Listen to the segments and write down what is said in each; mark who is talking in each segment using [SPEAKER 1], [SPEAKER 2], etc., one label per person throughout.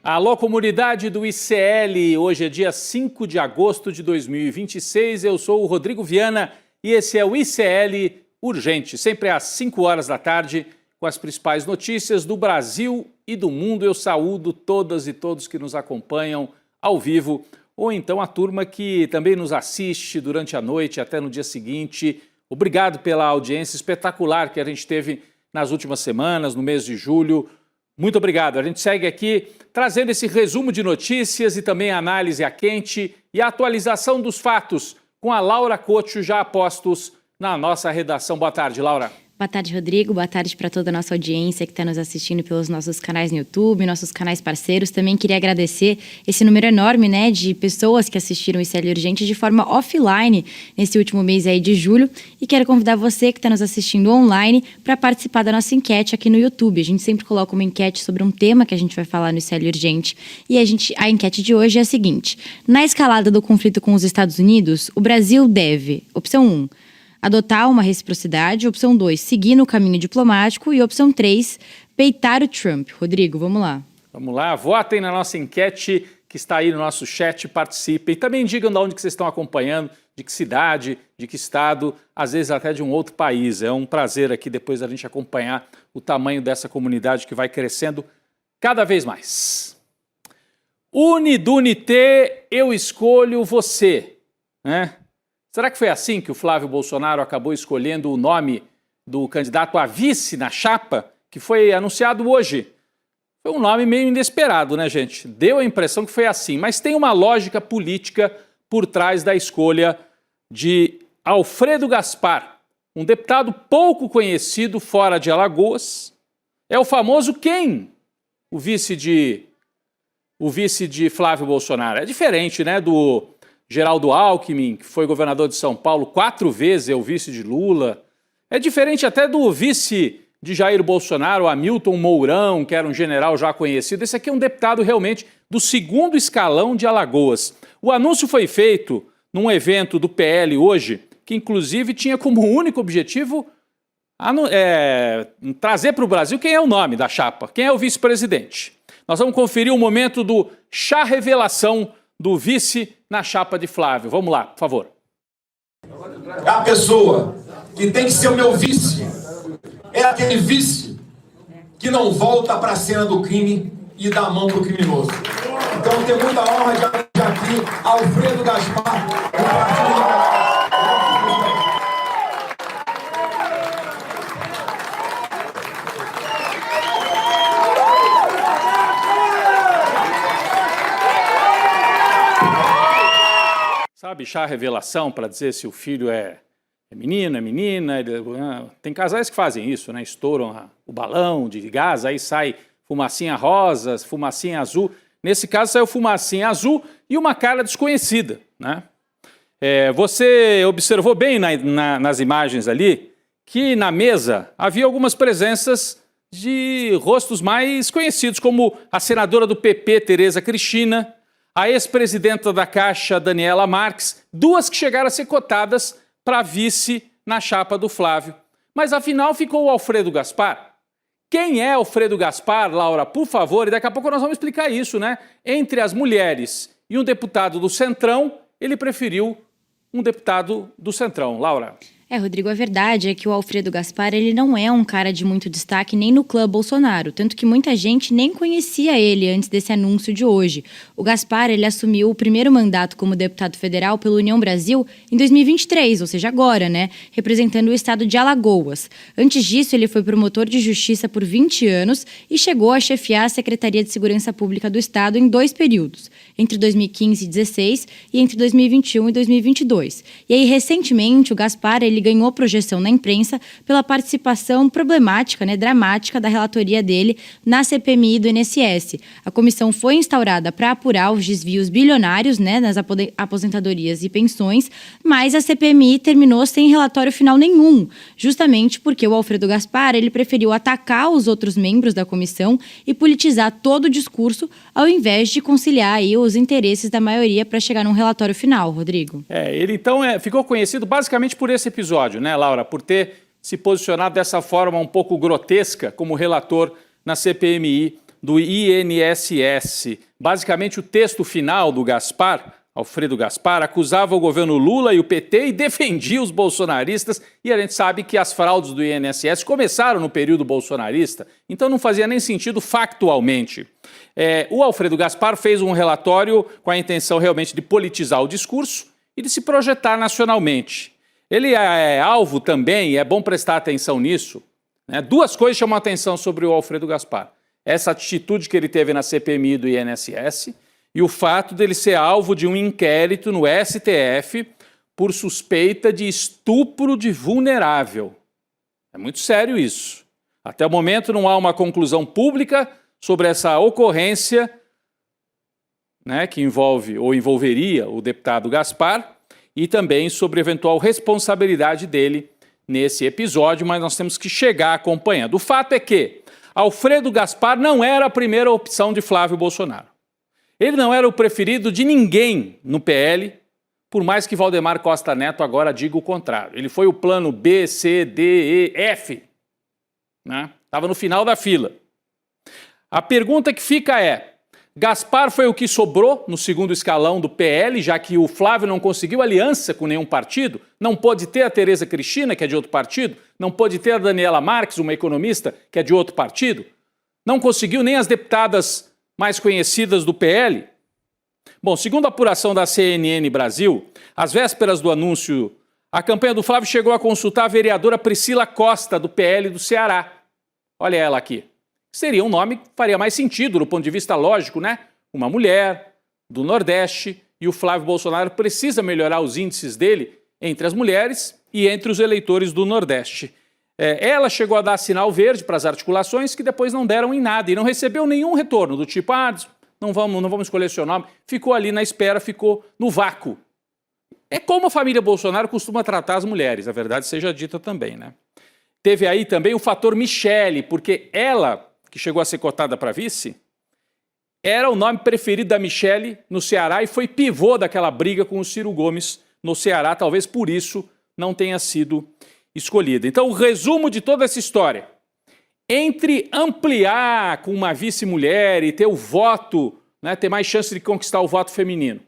[SPEAKER 1] Alô, comunidade do ICL, hoje é dia 5 de agosto de 2026, eu sou o Rodrigo Viana e esse é o ICL Urgente, sempre às 5 horas da tarde, com as principais notícias do Brasil e do mundo. Eu saúdo todas e todos que nos acompanham ao vivo, ou então a turma que também nos assiste durante a noite até no dia seguinte. Obrigado pela audiência espetacular que a gente teve nas últimas semanas, no mês de julho. Muito obrigado. A gente segue aqui trazendo esse resumo de notícias e também a análise a quente e a atualização dos fatos com a Laura Cocho, já a postos na nossa redação. Boa tarde, Laura.
[SPEAKER 2] Boa tarde, Rodrigo. Boa tarde para toda a nossa audiência que está nos assistindo pelos nossos canais no YouTube, nossos canais parceiros. Também queria agradecer esse número enorme, de pessoas que assistiram o ICL Urgente de forma offline nesse último mês aí de julho. E quero convidar você que está nos assistindo online para participar da nossa enquete aqui no YouTube. A gente sempre coloca uma enquete sobre um tema que a gente vai falar no ICL Urgente. E a enquete de hoje é a seguinte: na escalada do conflito com os Estados Unidos, o Brasil deve, opção 1, adotar uma reciprocidade, opção 2, seguir no caminho diplomático e opção 3, peitar o Trump. Rodrigo, vamos lá.
[SPEAKER 1] Vamos lá, votem na nossa enquete que está aí no nosso chat, participem. Também digam de onde que vocês estão acompanhando, de que cidade, de que estado, às vezes até de um outro país. É um prazer aqui depois a gente acompanhar o tamanho dessa comunidade que vai crescendo cada vez mais. Unidunité, eu escolho você, né? Será que foi assim que o Flávio Bolsonaro acabou escolhendo o nome do candidato a vice na chapa, que foi anunciado hoje? Foi um nome meio inesperado, né, gente? Deu a impressão que foi assim, mas tem uma lógica política por trás da escolha de Alfredo Gaspar, um deputado pouco conhecido fora de Alagoas. É o famoso quem? O vice de Flávio Bolsonaro. É diferente, né, do Geraldo Alckmin, que foi governador de São Paulo 4 vezes, é o vice de Lula. É diferente até do vice de Jair Bolsonaro, Hamilton Mourão, que era um general já conhecido. Esse aqui é um deputado realmente do segundo escalão de Alagoas. O anúncio foi feito num evento do PL hoje, que inclusive tinha como único objetivo trazer para o Brasil quem é o nome da chapa, quem é o vice-presidente. Nós vamos conferir o momento do chá revelação do vice na chapa de Flávio. Vamos lá, por favor.
[SPEAKER 3] A pessoa que tem que ser o meu vice é aquele vice que não volta para a cena do crime e dá a mão para o criminoso. Então eu tenho muita honra de aqui Alfredo Gaspar, do Partido
[SPEAKER 1] Sabe, chá revelação para dizer se o filho é menino, é menina. Tem casais que fazem isso, né? Estouram o balão de gás, aí sai fumacinha rosa, fumacinha azul. Nesse caso saiu fumacinha azul e uma cara desconhecida, né? Você observou bem nas imagens ali que na mesa havia algumas presenças de rostos mais conhecidos, como a senadora do PP, Tereza Cristina, a ex-presidenta da Caixa, Daniela Marques, duas que chegaram a ser cotadas para vice na chapa do Flávio. Mas afinal ficou o Alfredo Gaspar. Quem é Alfredo Gaspar, Laura, por favor? E daqui a pouco nós vamos explicar isso, né? Entre as mulheres e um deputado do Centrão, ele preferiu um deputado do Centrão. Laura.
[SPEAKER 2] Rodrigo, a verdade é que o Alfredo Gaspar, ele não é um cara de muito destaque nem no clã Bolsonaro, tanto que muita gente nem conhecia ele antes desse anúncio de hoje. O Gaspar, ele assumiu o primeiro mandato como deputado federal pela União Brasil em 2023, ou seja, agora, representando o estado de Alagoas. Antes disso, ele foi promotor de justiça por 20 anos e chegou a chefiar a Secretaria de Segurança Pública do estado em 2 períodos, entre 2015 e 2016 e entre 2021 e 2022. E aí, recentemente, o Gaspar, ele ganhou projeção na imprensa pela participação problemática, dramática da relatoria dele na CPMI do INSS. A comissão foi instaurada para apurar os desvios bilionários, nas aposentadorias e pensões, mas a CPMI terminou sem relatório final nenhum, justamente porque o Alfredo Gaspar, ele preferiu atacar os outros membros da comissão e politizar todo o discurso, ao invés de conciliar aí os interesses da maioria para chegar num relatório final, Rodrigo.
[SPEAKER 1] Ele então ficou conhecido basicamente por esse episódio, né, Laura? Por ter se posicionado dessa forma um pouco grotesca como relator na CPMI do INSS. Basicamente, o texto final do Gaspar, Alfredo Gaspar, acusava o governo Lula e o PT e defendia os bolsonaristas. E a gente sabe que as fraudes do INSS começaram no período bolsonarista, então não fazia nem sentido factualmente. O Alfredo Gaspar fez um relatório com a intenção realmente de politizar o discurso e de se projetar nacionalmente. Ele é alvo também, e é bom prestar atenção nisso, né? Duas coisas chamam a atenção sobre o Alfredo Gaspar. Essa atitude que ele teve na CPMI do INSS e o fato dele ser alvo de um inquérito no STF por suspeita de estupro de vulnerável. É muito sério isso. Até o momento não há uma conclusão pública sobre essa ocorrência, né, que envolve ou envolveria o deputado Gaspar, e também sobre eventual responsabilidade dele nesse episódio, mas nós temos que chegar acompanhando. O fato é que Alfredo Gaspar não era a primeira opção de Flávio Bolsonaro. Ele não era o preferido de ninguém no PL, por mais que Valdemar Costa Neto agora diga o contrário. Ele foi o plano B, C, D, E, F. Estava no final da fila. A pergunta que fica é: Gaspar foi o que sobrou no segundo escalão do PL, já que o Flávio não conseguiu aliança com nenhum partido, não pôde ter a Tereza Cristina, que é de outro partido, não pôde ter a Daniela Marques, uma economista, que é de outro partido, não conseguiu nem as deputadas mais conhecidas do PL. Bom, segundo a apuração da CNN Brasil, às vésperas do anúncio, a campanha do Flávio chegou a consultar a vereadora Priscila Costa, do PL do Ceará. Olha ela aqui. Seria um nome que faria mais sentido do ponto de vista lógico, né? Uma mulher do Nordeste, e o Flávio Bolsonaro precisa melhorar os índices dele entre as mulheres e entre os eleitores do Nordeste. Ela chegou a dar sinal verde para as articulações que depois não deram em nada e não recebeu nenhum retorno do tipo, não vamos escolher seu nome. Ficou ali na espera, ficou no vácuo. É como a família Bolsonaro costuma tratar as mulheres, a verdade seja dita também, né? Teve aí também o fator Michele, porque ela, que chegou a ser cotada para vice, era o nome preferido da Michele no Ceará e foi pivô daquela briga com o Ciro Gomes no Ceará, talvez por isso não tenha sido escolhida. Então, o resumo de toda essa história, entre ampliar com uma vice-mulher e ter o voto, né, ter mais chance de conquistar o voto feminino,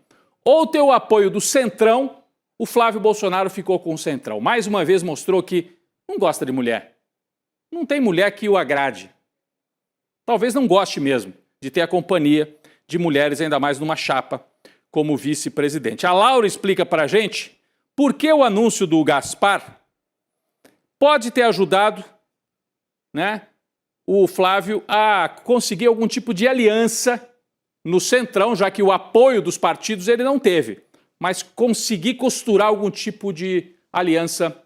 [SPEAKER 1] ou ter o apoio do Centrão, o Flávio Bolsonaro ficou com o Centrão. Mais uma vez mostrou que não gosta de mulher. Não tem mulher que o agrade. Talvez não goste mesmo de ter a companhia de mulheres, ainda mais numa chapa como vice-presidente. A Laura explica para a gente por que o anúncio do Gaspar pode ter ajudado, né, o Flávio a conseguir algum tipo de aliança no Centrão, já que o apoio dos partidos ele não teve, mas conseguir costurar algum tipo de aliança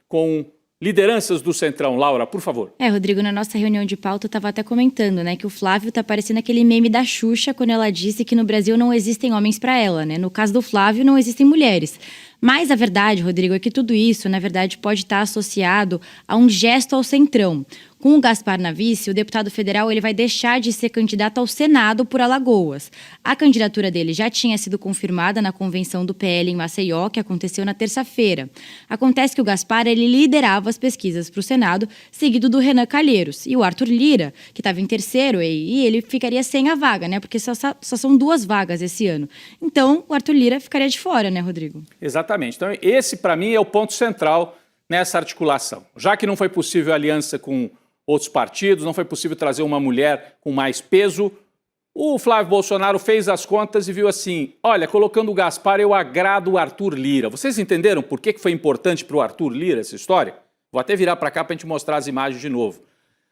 [SPEAKER 1] com lideranças do Centrão. Laura, por favor.
[SPEAKER 2] Rodrigo, na nossa reunião de pauta eu estava até comentando, né, que o Flávio tá parecendo aquele meme da Xuxa quando ela disse que no Brasil não existem homens para ela, né? No caso do Flávio, não existem mulheres. Mas a verdade, Rodrigo, é que tudo isso, na verdade, pode estar associado a um gesto ao Centrão. Com o Gaspar na vice, o deputado federal ele vai deixar de ser candidato ao Senado por Alagoas. A candidatura dele já tinha sido confirmada na convenção do PL em Maceió, que aconteceu na terça-feira. Acontece que o Gaspar ele liderava as pesquisas para o Senado, seguido do Renan Calheiros. E o Arthur Lira, que estava em terceiro, e ele ficaria sem a vaga, né? Porque só são 2 vagas esse ano. Então, o Arthur Lira ficaria de fora, né, Rodrigo?
[SPEAKER 1] Exatamente. Então, esse, para mim, é o ponto central nessa articulação. Já que não foi possível aliança com outros partidos, não foi possível trazer uma mulher com mais peso, o Flávio Bolsonaro fez as contas e viu assim, olha, colocando o Gaspar eu agrado o Arthur Lira. Vocês entenderam por que foi importante para o Arthur Lira essa história? Vou até virar para cá para a gente mostrar as imagens de novo.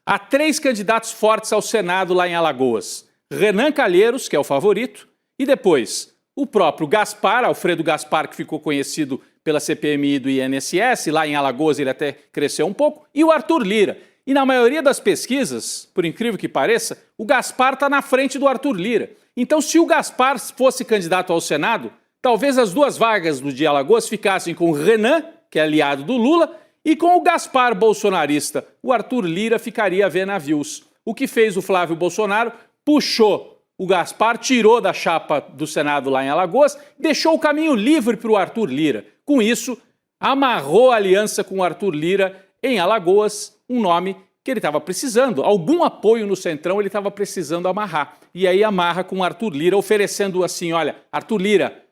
[SPEAKER 1] Há 3 candidatos fortes ao Senado lá em Alagoas. Renan Calheiros, que é o favorito, e depois o próprio Gaspar, Alfredo Gaspar, que ficou conhecido pela CPMI do INSS, lá em Alagoas ele até cresceu um pouco, e o Arthur Lira. E na maioria das pesquisas, por incrível que pareça, o Gaspar está na frente do Arthur Lira. Então, se o Gaspar fosse candidato ao Senado, talvez as 2 vagas do de Alagoas ficassem com o Renan, que é aliado do Lula, e com o Gaspar bolsonarista. O Arthur Lira ficaria a ver navios. O que fez o Flávio Bolsonaro? Puxou o Gaspar, tirou da chapa do Senado lá em Alagoas, deixou o caminho livre para o Arthur Lira. Com isso, amarrou a aliança com o Arthur Lira em Alagoas, um nome que ele estava precisando, algum apoio no Centrão ele estava precisando amarrar. E aí amarra com o Arthur Lira, oferecendo assim, olha, Arthur Lira,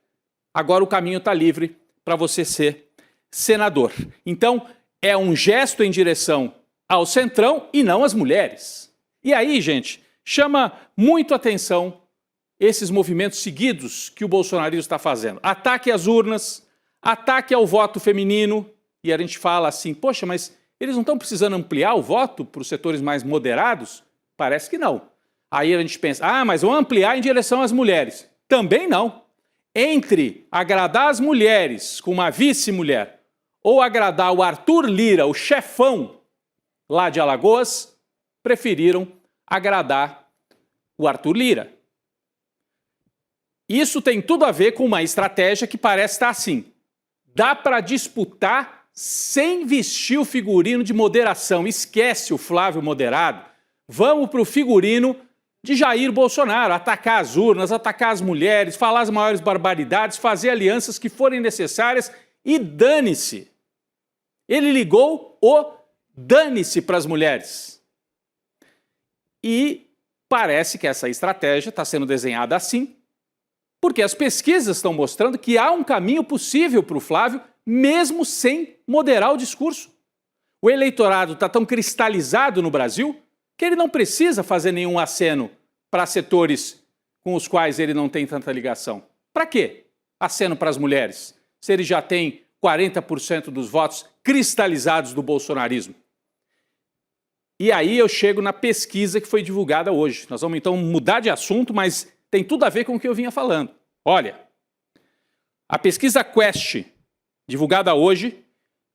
[SPEAKER 1] agora o caminho está livre para você ser senador. Então, é um gesto em direção ao Centrão e não às mulheres. E aí, gente, chama muito atenção esses movimentos seguidos que o bolsonarismo está fazendo. Ataque às urnas, ataque ao voto feminino, e a gente fala assim, poxa, mas eles não estão precisando ampliar o voto para os setores mais moderados? Parece que não. Aí a gente pensa, mas vão ampliar em direção às mulheres. Também não. Entre agradar as mulheres com uma vice-mulher ou agradar o Arthur Lira, o chefão lá de Alagoas, preferiram agradar o Arthur Lira. Isso tem tudo a ver com uma estratégia que parece estar assim. Dá para disputar sem vestir o figurino de moderação. Esquece o Flávio moderado. Vamos para o figurino de Jair Bolsonaro, atacar as urnas, atacar as mulheres, falar as maiores barbaridades, fazer alianças que forem necessárias e dane-se. Ele ligou o dane-se para as mulheres. E parece que essa estratégia está sendo desenhada assim, porque as pesquisas estão mostrando que há um caminho possível para o Flávio, mesmo sem moderar o discurso. O eleitorado está tão cristalizado no Brasil que ele não precisa fazer nenhum aceno para setores com os quais ele não tem tanta ligação. Para quê? Aceno para as mulheres, se ele já tem 40% dos votos cristalizados do bolsonarismo. E aí eu chego na pesquisa que foi divulgada hoje. Nós vamos então mudar de assunto, mas tem tudo a ver com o que eu vinha falando. Olha, a pesquisa Quest, divulgada hoje,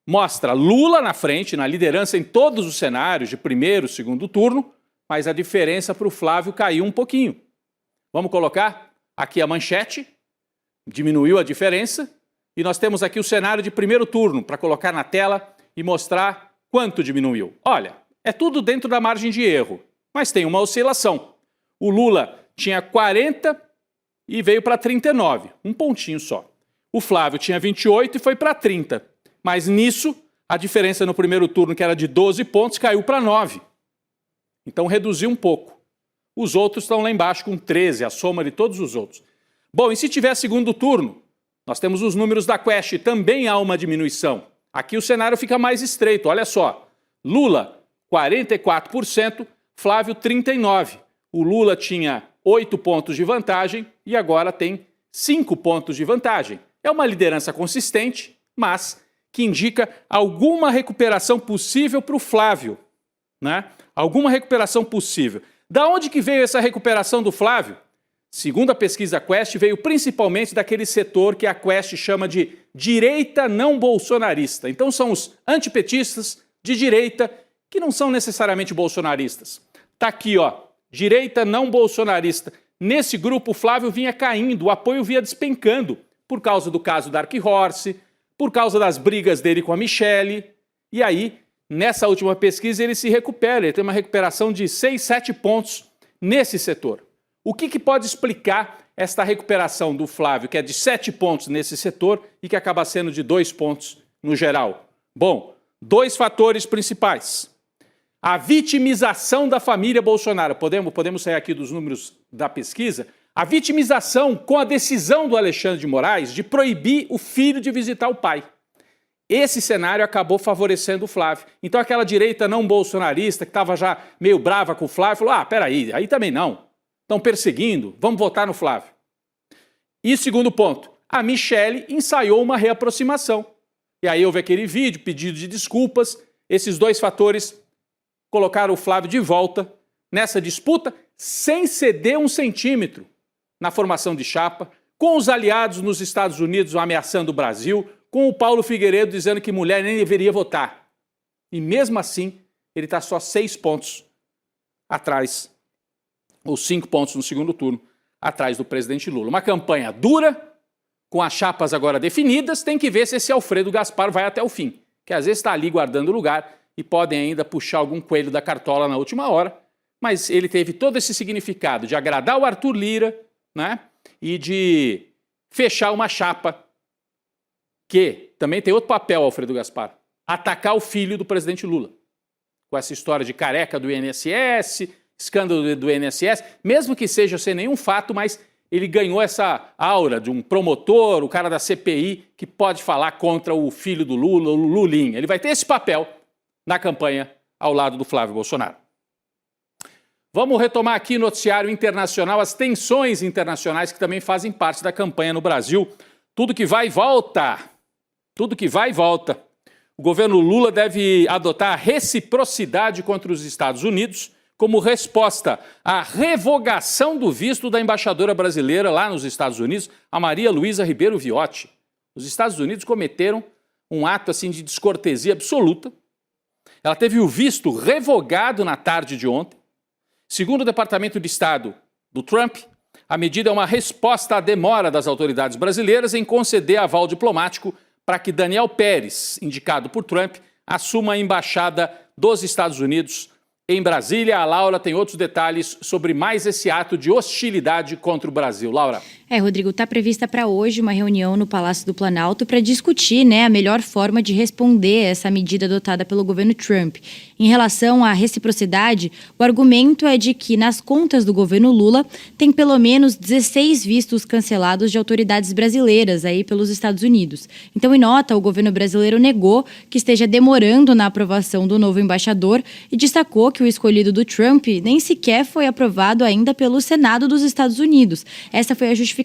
[SPEAKER 1] mostra Lula na frente, na liderança em todos os cenários de primeiro, segundo turno, mas a diferença para o Flávio caiu um pouquinho. Vamos colocar aqui a manchete, diminuiu a diferença, e nós temos aqui o cenário de primeiro turno, para colocar na tela e mostrar quanto diminuiu. Olha, é tudo dentro da margem de erro, mas tem uma oscilação. O Lula tinha 40 e veio para 39, um pontinho só. O Flávio tinha 28 e foi para 30. Mas nisso, a diferença no primeiro turno, que era de 12 pontos, caiu para 9. Então reduziu um pouco. Os outros estão lá embaixo com 13, a soma de todos os outros. Bom, e se tiver segundo turno, nós temos os números da Quest, também há uma diminuição. Aqui o cenário fica mais estreito, olha só. Lula, 44%, Flávio, 39%. O Lula tinha 8 pontos de vantagem e agora tem 5 pontos de vantagem. É uma liderança consistente, mas que indica alguma recuperação possível para o Flávio, né? Alguma recuperação possível. Da onde que veio essa recuperação do Flávio? Segundo a pesquisa Quest, veio principalmente daquele setor que a Quest chama de direita não bolsonarista. Então são os antipetistas de direita que não são necessariamente bolsonaristas. Tá aqui, ó, direita não bolsonarista. Nesse grupo o Flávio vinha caindo, o apoio vinha despencando por causa do caso Dark Horse, por causa das brigas dele com a Michelle. E aí, nessa última pesquisa, ele se recupera, ele tem uma recuperação de 6, 7 pontos nesse setor. O que pode explicar esta recuperação do Flávio, que é de 7 pontos nesse setor e que acaba sendo de 2 pontos no geral? Bom, 2 fatores principais. A vitimização da família Bolsonaro. Podemos sair aqui dos números da pesquisa? A vitimização com a decisão do Alexandre de Moraes de proibir o filho de visitar o pai. Esse cenário acabou favorecendo o Flávio. Então aquela direita não bolsonarista que estava já meio brava com o Flávio, falou, peraí, aí também não. Estão perseguindo, vamos votar no Flávio. E segundo ponto, a Michelle ensaiou uma reaproximação. E aí houve aquele vídeo, pedido de desculpas. Esses 2 fatores colocaram o Flávio de volta nessa disputa sem ceder 1 centímetro na formação de chapa, com os aliados nos Estados Unidos ameaçando o Brasil, com o Paulo Figueiredo dizendo que mulher nem deveria votar. E mesmo assim, ele está só 6 pontos atrás, ou 5 pontos no segundo turno, atrás do presidente Lula. Uma campanha dura, com as chapas agora definidas, tem que ver se esse Alfredo Gaspar vai até o fim, que às vezes está ali guardando lugar e podem ainda puxar algum coelho da cartola na última hora, mas ele teve todo esse significado de agradar o Arthur Lira, né, e de fechar uma chapa que também tem outro papel, Alfredo Gaspar, atacar o filho do presidente Lula. com essa história de careca do INSS, escândalo do INSS, mesmo que seja sem nenhum fato, mas ele ganhou essa aura de um promotor, o cara da CPI, que pode falar contra o filho do Lula, o Lulinha. Ele vai ter esse papel na campanha ao lado do Flávio Bolsonaro. Vamos retomar aqui no noticiário internacional as tensões internacionais que também fazem parte da campanha no Brasil. Tudo que vai e volta. Tudo que vai e volta. O governo Lula deve adotar a reciprocidade contra os Estados Unidos como resposta à revogação do visto da embaixadora brasileira lá nos Estados Unidos, a Maria Luísa Ribeiro Viotti. Os Estados Unidos cometeram um ato assim de descortesia absoluta. Ela teve o visto revogado na tarde de ontem. Segundo o Departamento de Estado do Trump, a medida é uma resposta à demora das autoridades brasileiras em conceder aval diplomático para que Daniel Pérez, indicado por Trump, assuma a embaixada dos Estados Unidos em Brasília. A Laura tem outros detalhes sobre mais esse ato de hostilidade contra o Brasil. Laura.
[SPEAKER 2] Rodrigo, está prevista para hoje uma reunião no Palácio do Planalto para discutir, a melhor forma de responder essa medida adotada pelo governo Trump. Em relação à reciprocidade, o argumento é de que nas contas do governo Lula tem pelo menos 16 vistos cancelados de autoridades brasileiras aí pelos Estados Unidos. Então, em nota, o governo brasileiro negou que esteja demorando na aprovação do novo embaixador e destacou que o escolhido do Trump nem sequer foi aprovado ainda pelo Senado dos Estados Unidos. Essa foi a justificativa,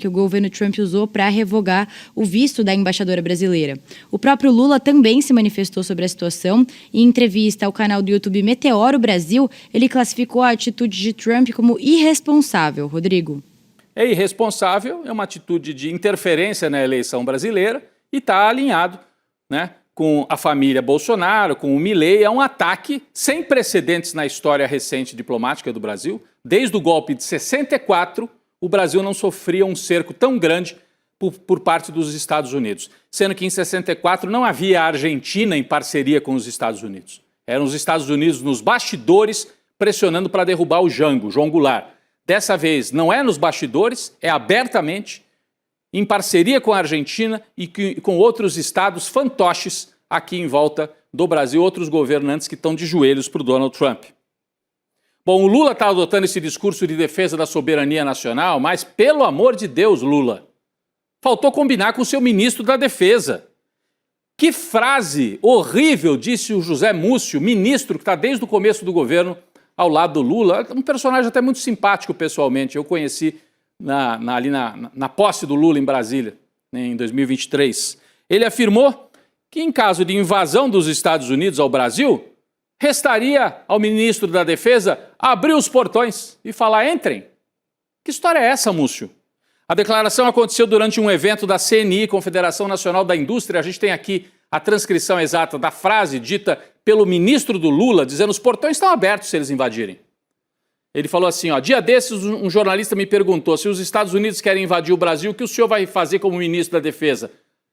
[SPEAKER 2] que o governo Trump usou para revogar o visto da embaixadora brasileira. O próprio Lula também se manifestou sobre a situação. Em entrevista ao canal do YouTube Meteoro Brasil, ele classificou a atitude de Trump como irresponsável. Rodrigo.
[SPEAKER 1] É irresponsável, é uma atitude de interferência na eleição brasileira e está alinhado, com a família Bolsonaro, com o Milei. É um ataque sem precedentes na história recente diplomática do Brasil. Desde o golpe de 64, o Brasil não sofria um cerco tão grande por parte dos Estados Unidos. Sendo que em 64 não havia a Argentina em parceria com os Estados Unidos. Eram os Estados Unidos nos bastidores pressionando para derrubar o Jango, João Goulart. Dessa vez não é nos bastidores, é abertamente, em parceria com a Argentina e com outros estados fantoches aqui em volta do Brasil, outros governantes que estão de joelhos para o Donald Trump. Bom, o Lula está adotando esse discurso de defesa da soberania nacional, mas, pelo amor de Deus, Lula, faltou combinar com o seu ministro da Defesa. Que frase horrível disse o José Múcio, ministro que está desde o começo do governo ao lado do Lula. Um personagem até muito simpático pessoalmente, eu conheci ali na posse do Lula em Brasília, em 2023. Ele afirmou que em caso de invasão dos Estados Unidos ao Brasil, restaria ao ministro da Defesa abrir os portões e falar: entrem. Que história é essa, Múcio? A declaração aconteceu durante um evento da CNI, Confederação Nacional da Indústria. A gente tem aqui a transcrição exata da frase dita pelo ministro do Lula, dizendo: os portões estão abertos se eles invadirem. Ele falou assim, dia desses um jornalista me perguntou: se os Estados Unidos querem invadir o Brasil, o que o senhor vai fazer como ministro da Defesa?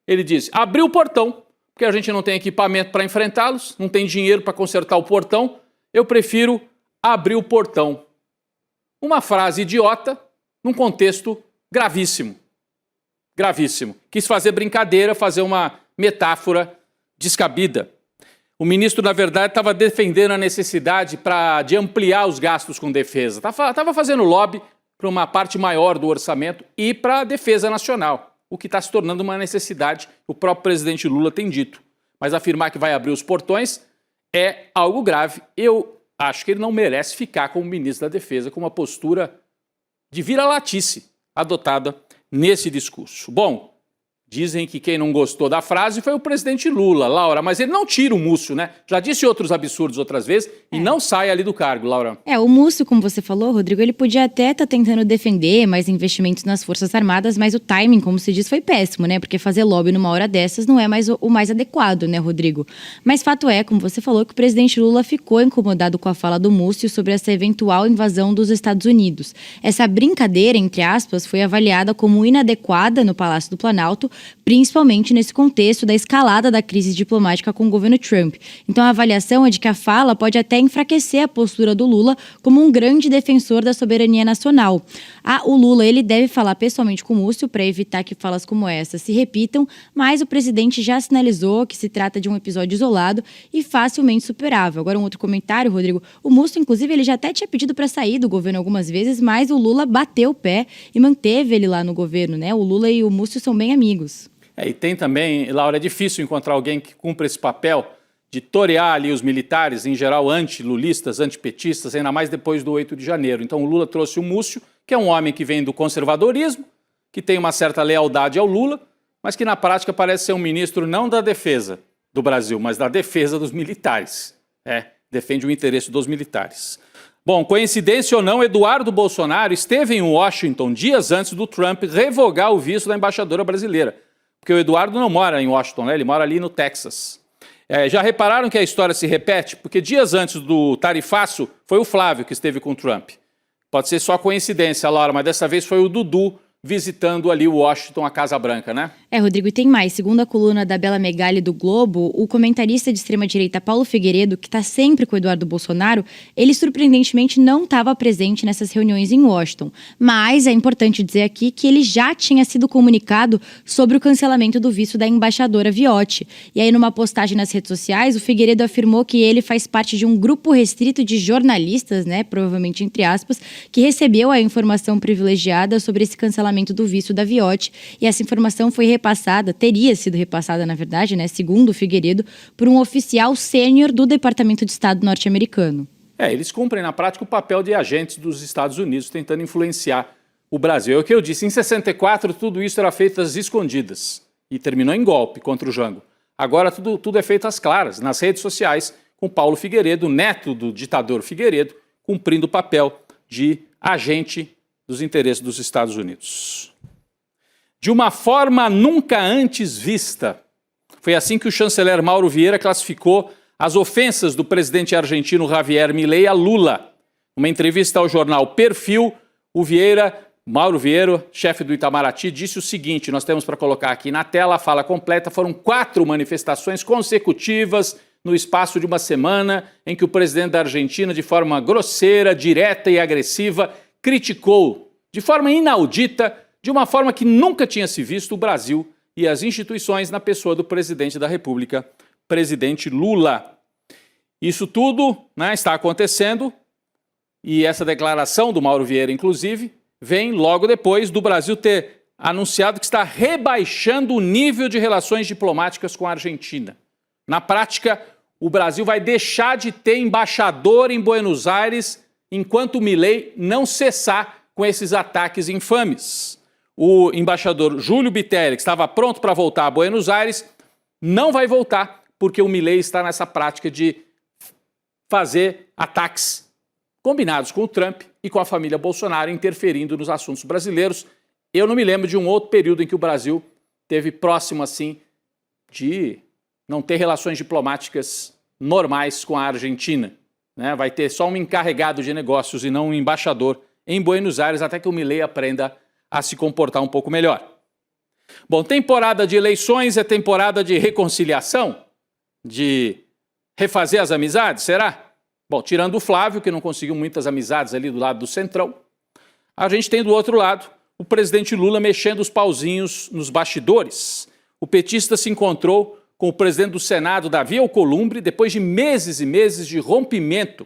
[SPEAKER 1] Ele disse: abrir o portão. Porque a gente não tem equipamento para enfrentá-los, não tem dinheiro para consertar o portão, eu prefiro abrir o portão. Uma frase idiota num contexto gravíssimo. Gravíssimo. Quis fazer brincadeira, fazer uma metáfora descabida. O ministro, na verdade, estava defendendo a necessidade de ampliar os gastos com defesa. Estava fazendo lobby para uma parte maior do orçamento e para a defesa nacional. O que está se tornando uma necessidade, o próprio presidente Lula tem dito. Mas afirmar que vai abrir os portões é algo grave. Eu acho que ele não merece ficar como ministro da Defesa com uma postura de vira-latice adotada nesse discurso. Bom, dizem que quem não gostou da frase foi o presidente Lula, Laura, mas ele não tira o Múcio, Já disse outros absurdos outras vezes e não sai ali do cargo, Laura.
[SPEAKER 2] O Múcio, como você falou, Rodrigo, ele podia até estar tentando defender mais investimentos nas Forças Armadas, mas o timing, como se diz, foi péssimo, Porque fazer lobby numa hora dessas não é mais o mais adequado, Rodrigo? Mas fato é, como você falou, que o presidente Lula ficou incomodado com a fala do Múcio sobre essa eventual invasão dos Estados Unidos. Essa brincadeira, entre aspas, foi avaliada como inadequada no Palácio do Planalto, principalmente nesse contexto da escalada da crise diplomática com o governo Trump. Então a avaliação é de que a fala pode até enfraquecer a postura do Lula como um grande defensor da soberania nacional. O Lula ele deve falar pessoalmente com o Múcio para evitar que falas como essa se repitam, mas o presidente já sinalizou que se trata de um episódio isolado e facilmente superável. Agora um outro comentário, Rodrigo. O Múcio, inclusive, ele já até tinha pedido para sair do governo algumas vezes, mas o Lula bateu o pé e manteve ele lá no governo, né? O Lula e o Múcio são bem amigos.
[SPEAKER 1] E tem também, Laura, é difícil encontrar alguém que cumpra esse papel de torear ali os militares, em geral anti-lulistas, antipetistas, ainda mais depois do 8 de janeiro. Então o Lula trouxe o Múcio, que é um homem que vem do conservadorismo, que tem uma certa lealdade ao Lula, mas que na prática parece ser um ministro não da defesa do Brasil, mas da defesa dos militares. Defende o interesse dos militares. Bom, coincidência ou não, Eduardo Bolsonaro esteve em Washington dias antes do Trump revogar o visto da embaixadora brasileira. Porque o Eduardo não mora em Washington, né? Ele mora ali no Texas. Já repararam que a história se repete? Porque dias antes do tarifaço foi o Flávio que esteve com o Trump. Pode ser só coincidência, Laura, mas dessa vez foi o Dudu visitando ali Washington, a Casa Branca, né?
[SPEAKER 2] Rodrigo, e tem mais. Segundo a coluna da Bela Megali do Globo, o comentarista de extrema-direita Paulo Figueiredo, que está sempre com o Eduardo Bolsonaro, ele surpreendentemente não estava presente nessas reuniões em Washington. Mas é importante dizer aqui que ele já tinha sido comunicado sobre o cancelamento do visto da embaixadora Viotti. E aí, numa postagem nas redes sociais, o Figueiredo afirmou que ele faz parte de um grupo restrito de jornalistas, né, provavelmente entre aspas, que recebeu a informação privilegiada sobre esse cancelamento do visto da Viotti, e essa informação foi teria sido repassada, na verdade, né, segundo o Figueiredo, por um oficial sênior do Departamento de Estado norte-americano.
[SPEAKER 1] Eles cumprem na prática o papel de agentes dos Estados Unidos tentando influenciar o Brasil. É o que eu disse, em 64 tudo isso era feito às escondidas e terminou em golpe contra o Jango. Agora tudo é feito às claras, nas redes sociais, com Paulo Figueiredo, neto do ditador Figueiredo, cumprindo o papel de agente dos interesses dos Estados Unidos. De uma forma nunca antes vista, foi assim que o chanceler Mauro Vieira classificou as ofensas do presidente argentino Javier Milei a Lula. Numa entrevista ao jornal Perfil, Mauro Vieira, chefe do Itamaraty, disse o seguinte, nós temos para colocar aqui na tela a fala completa, foram 4 manifestações consecutivas no espaço de uma semana em que o presidente da Argentina, de forma grosseira, direta e agressiva, criticou de forma inaudita, de uma forma que nunca tinha se visto, o Brasil e as instituições na pessoa do presidente da República, presidente Lula. Isso tudo, né, está acontecendo e essa declaração do Mauro Vieira, inclusive, vem logo depois do Brasil ter anunciado que está rebaixando o nível de relações diplomáticas com a Argentina. Na prática, o Brasil vai deixar de ter embaixador em Buenos Aires enquanto o Milei não cessar com esses ataques infames. O embaixador Júlio Bittelli, que estava pronto para voltar a Buenos Aires, não vai voltar porque o Milei está nessa prática de fazer ataques combinados com o Trump e com a família Bolsonaro, interferindo nos assuntos brasileiros. Eu não me lembro de um outro período em que o Brasil teve próximo assim de não ter relações diplomáticas normais com a Argentina, né? Vai ter só um encarregado de negócios e não um embaixador em Buenos Aires até que o Milei aprenda a se comportar um pouco melhor. Bom, temporada de eleições é temporada de reconciliação? De refazer as amizades, será? Bom, tirando o Flávio, que não conseguiu muitas amizades ali do lado do Centrão, a gente tem do outro lado o presidente Lula mexendo os pauzinhos nos bastidores. O petista se encontrou com o presidente do Senado, Davi Alcolumbre, depois de meses e meses de rompimento.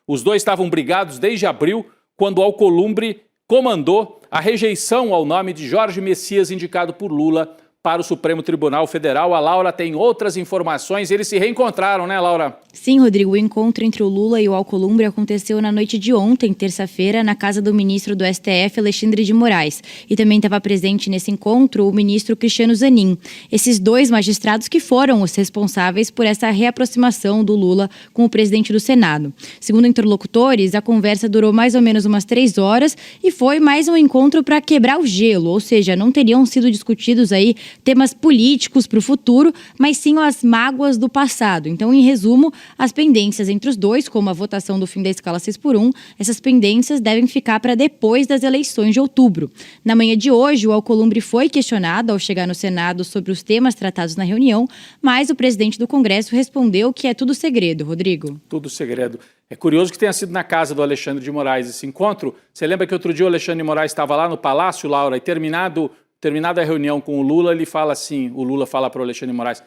[SPEAKER 1] Os dois estavam brigados desde abril, quando Alcolumbre comandou a rejeição ao nome de Jorge Messias, indicado por Lula para o Supremo Tribunal Federal. A Laura tem outras informações. Eles se reencontraram, né, Laura?
[SPEAKER 2] Sim, Rodrigo. O encontro entre o Lula e o Alcolumbre aconteceu na noite de ontem, terça-feira, na casa do ministro do STF, Alexandre de Moraes. E também estava presente nesse encontro o ministro Cristiano Zanin. Esses dois magistrados que foram os responsáveis por essa reaproximação do Lula com o presidente do Senado. Segundo interlocutores, a conversa durou mais ou menos umas 3 horas e foi mais um encontro para quebrar o gelo, ou seja, não teriam sido discutidos aí temas políticos para o futuro, mas sim as mágoas do passado. Então, em resumo, as pendências entre os dois, como a votação do fim da escala 6x1, essas pendências devem ficar para depois das eleições de outubro. Na manhã de hoje, o Alcolumbre foi questionado ao chegar no Senado sobre os temas tratados na reunião, mas o presidente do Congresso respondeu que é tudo segredo, Rodrigo.
[SPEAKER 1] Tudo segredo. É curioso que tenha sido na casa do Alexandre de Moraes esse encontro. Você lembra que outro dia o Alexandre de Moraes estava lá no Palácio, Laura, e terminada a reunião com o Lula, ele fala assim, o Lula fala para o Alexandre de Moraes,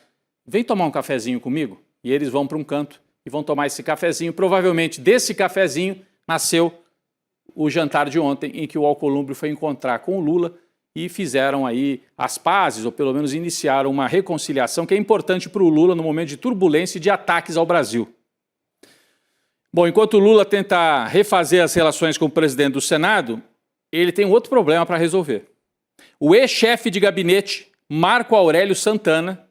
[SPEAKER 1] vem tomar um cafezinho comigo? E eles vão para um canto e vão tomar esse cafezinho. Provavelmente desse cafezinho nasceu o jantar de ontem, em que o Alcolumbre foi encontrar com o Lula e fizeram aí as pazes, ou pelo menos iniciaram uma reconciliação que é importante para o Lula no momento de turbulência e de ataques ao Brasil. Bom, enquanto o Lula tenta refazer as relações com o presidente do Senado, ele tem um outro problema para resolver. O ex-chefe de gabinete, Marco Aurélio Santana,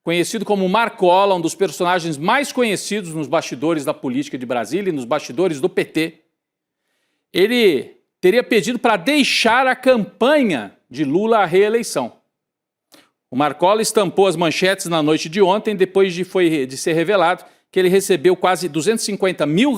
[SPEAKER 1] conhecido como Marcola, um dos personagens mais conhecidos nos bastidores da política de Brasília e nos bastidores do PT, ele teria pedido para deixar a campanha de Lula à reeleição. O Marcola estampou as manchetes na noite de ontem, depois de ser revelado que ele recebeu quase R$250 mil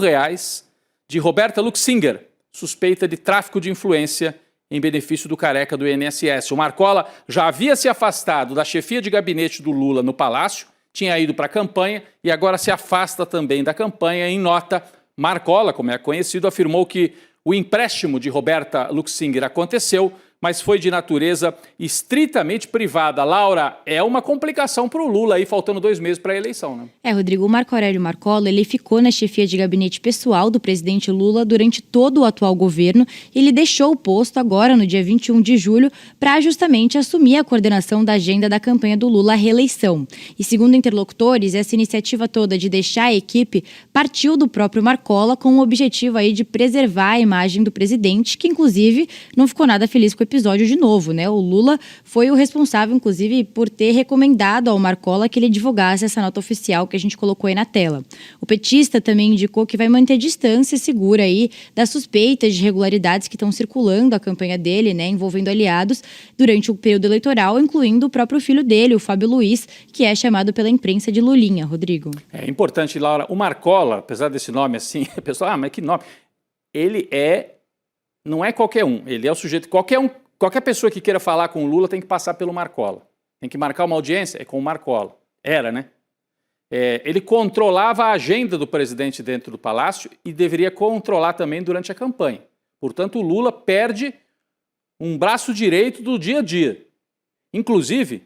[SPEAKER 1] de Roberta Luxinger, suspeita de tráfico de influência em benefício do careca do INSS. O Marcola já havia se afastado da chefia de gabinete do Lula no Palácio, tinha ido para a campanha e agora se afasta também da campanha. Em nota, Marcola, como é conhecido, afirmou que o empréstimo de Roberta Luxinger aconteceu, mas foi de natureza estritamente privada. Laura, é uma complicação para o Lula aí, faltando 2 meses para a eleição, né?
[SPEAKER 2] Rodrigo, o Marco Aurélio Marcola, ele ficou na chefia de gabinete pessoal do presidente Lula durante todo o atual governo. Ele deixou o posto agora, no dia 21 de julho, para justamente assumir a coordenação da agenda da campanha do Lula à reeleição. E segundo interlocutores, essa iniciativa toda de deixar a equipe partiu do próprio Marcola com o objetivo aí de preservar a imagem do presidente, que inclusive não ficou nada feliz com o episódio de novo, né? O Lula foi o responsável, inclusive, por ter recomendado ao Marcola que ele divulgasse essa nota oficial que a gente colocou aí na tela. O petista também indicou que vai manter distância segura aí das suspeitas de irregularidades que estão circulando a campanha dele, né, envolvendo aliados durante o período eleitoral, incluindo o próprio filho dele, o Fábio Luiz, que é chamado pela imprensa de Lulinha, Rodrigo.
[SPEAKER 1] É importante, Laura, o Marcola, apesar desse nome assim, a pessoa, mas que nome? Ele não é qualquer um, ele é o sujeito, qualquer pessoa que queira falar com o Lula tem que passar pelo Marcola. Tem que marcar uma audiência, é com o Marcola. Era, né? Ele controlava a agenda do presidente dentro do Palácio e deveria controlar também durante a campanha. Portanto, o Lula perde um braço direito do dia a dia. Inclusive,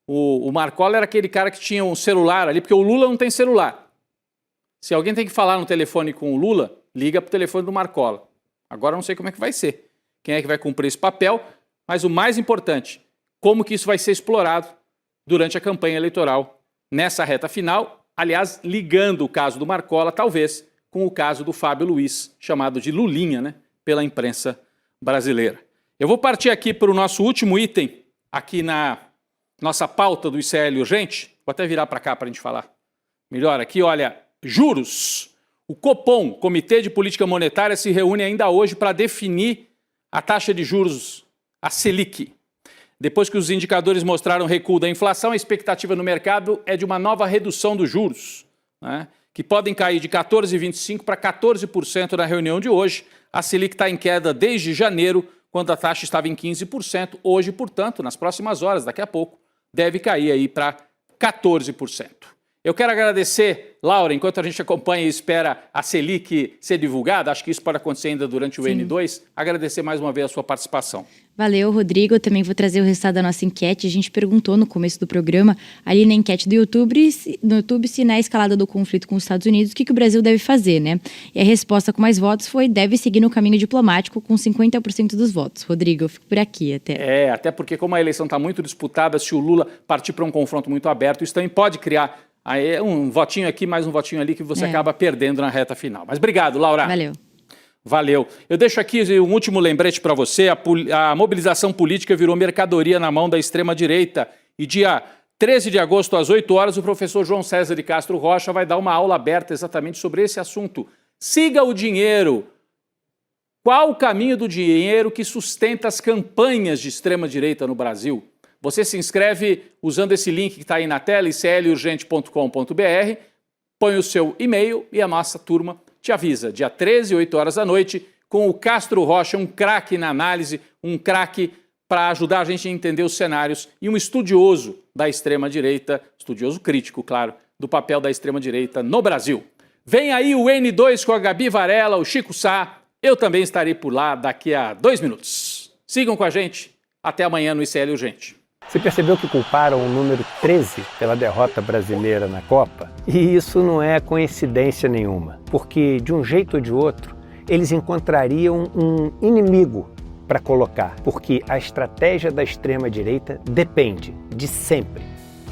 [SPEAKER 1] o Marcola era aquele cara que tinha um celular ali, porque o Lula não tem celular. Se alguém tem que falar no telefone com o Lula, liga para o telefone do Marcola. Agora eu não sei como é que vai ser. Quem é que vai cumprir esse papel? Mas o mais importante, como que isso vai ser explorado durante a campanha eleitoral nessa reta final, aliás, ligando o caso do Marcola, talvez, com o caso do Fábio Luiz, chamado de Lulinha, né, pela imprensa brasileira. Eu vou partir aqui para o nosso último item, aqui na nossa pauta do ICL Urgente. Vou até virar para cá para a gente falar melhor aqui. Olha, juros. O Copom, Comitê de Política Monetária, se reúne ainda hoje para definir a taxa de juros, a Selic. Depois que os indicadores mostraram recuo da inflação, a expectativa no mercado é de uma nova redução dos juros, né, que podem cair de 14,25% para 14% na reunião de hoje. A Selic está em queda desde janeiro, quando a taxa estava em 15%. Hoje, portanto, nas próximas horas, daqui a pouco, deve cair aí para 14%. Eu quero agradecer, Laura, enquanto a gente acompanha e espera a Selic ser divulgada, acho que isso pode acontecer ainda durante o N2, agradecer mais uma vez a sua participação.
[SPEAKER 2] Valeu, Rodrigo. Eu também vou trazer o resultado da nossa enquete. A gente perguntou no começo do programa, ali na enquete do YouTube, se na escalada do conflito com os Estados Unidos, o que o Brasil deve fazer, né? E a resposta com mais votos foi: deve seguir no caminho diplomático, com 50% dos votos. Rodrigo, eu fico por aqui até.
[SPEAKER 1] Até porque como a eleição está muito disputada, se o Lula partir para um confronto muito aberto, isso também pode criar aí um votinho aqui, mais um votinho ali, que você acaba perdendo na reta final. Mas obrigado, Laura. Valeu. Eu deixo aqui um último lembrete para você. A mobilização política virou mercadoria na mão da extrema-direita. E dia 13 de agosto, às 8 horas, o professor João César de Castro Rocha vai dar uma aula aberta exatamente sobre esse assunto. Siga o dinheiro. Qual o caminho do dinheiro que sustenta as campanhas de extrema-direita no Brasil? Você se inscreve usando esse link que está aí na tela, iclurgente.com.br, põe o seu e-mail e a nossa turma te avisa. Dia 13, 8 horas da noite, com o Castro Rocha, um craque na análise, um craque para ajudar a gente a entender os cenários e um estudioso da extrema-direita, estudioso crítico, claro, do papel da extrema-direita no Brasil. Vem aí o N2 com a Gabi Varela, o Chico Sá. Eu também estarei por lá daqui a 2 minutos. Sigam com a gente. Até amanhã no ICL Urgente.
[SPEAKER 4] Você percebeu que culparam o número 13 pela derrota brasileira na Copa? E isso não é coincidência nenhuma, porque de um jeito ou de outro, eles encontrariam um inimigo para colocar, porque a estratégia da extrema-direita depende de sempre,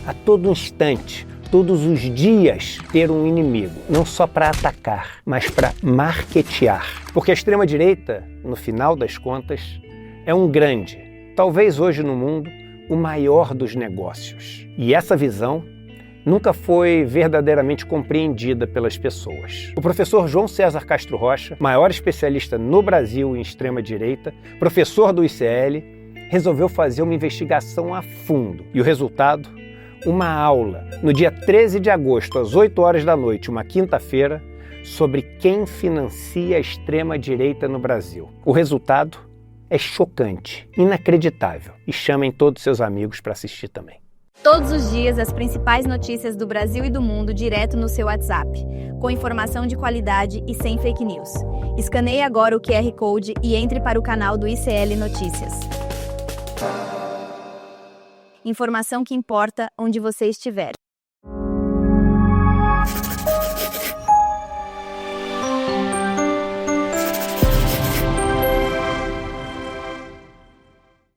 [SPEAKER 4] a todo instante, todos os dias, ter um inimigo, não só para atacar, mas para marketear. Porque a extrema-direita, no final das contas, é um grande, talvez hoje no mundo, o maior dos negócios. E essa visão nunca foi verdadeiramente compreendida pelas pessoas. O professor João César Castro Rocha, maior especialista no Brasil em extrema-direita, professor do ICL, resolveu fazer uma investigação a fundo. E o resultado? Uma aula, no dia 13 de agosto, às 8 horas da noite, uma quinta-feira, sobre quem financia a extrema-direita no Brasil. O resultado é chocante, inacreditável. E chamem todos seus amigos para assistir também.
[SPEAKER 5] Todos os dias, as principais notícias do Brasil e do mundo direto no seu WhatsApp, com informação de qualidade e sem fake news. Escaneie agora o QR Code e entre para o canal do ICL Notícias. Informação que importa onde você estiver.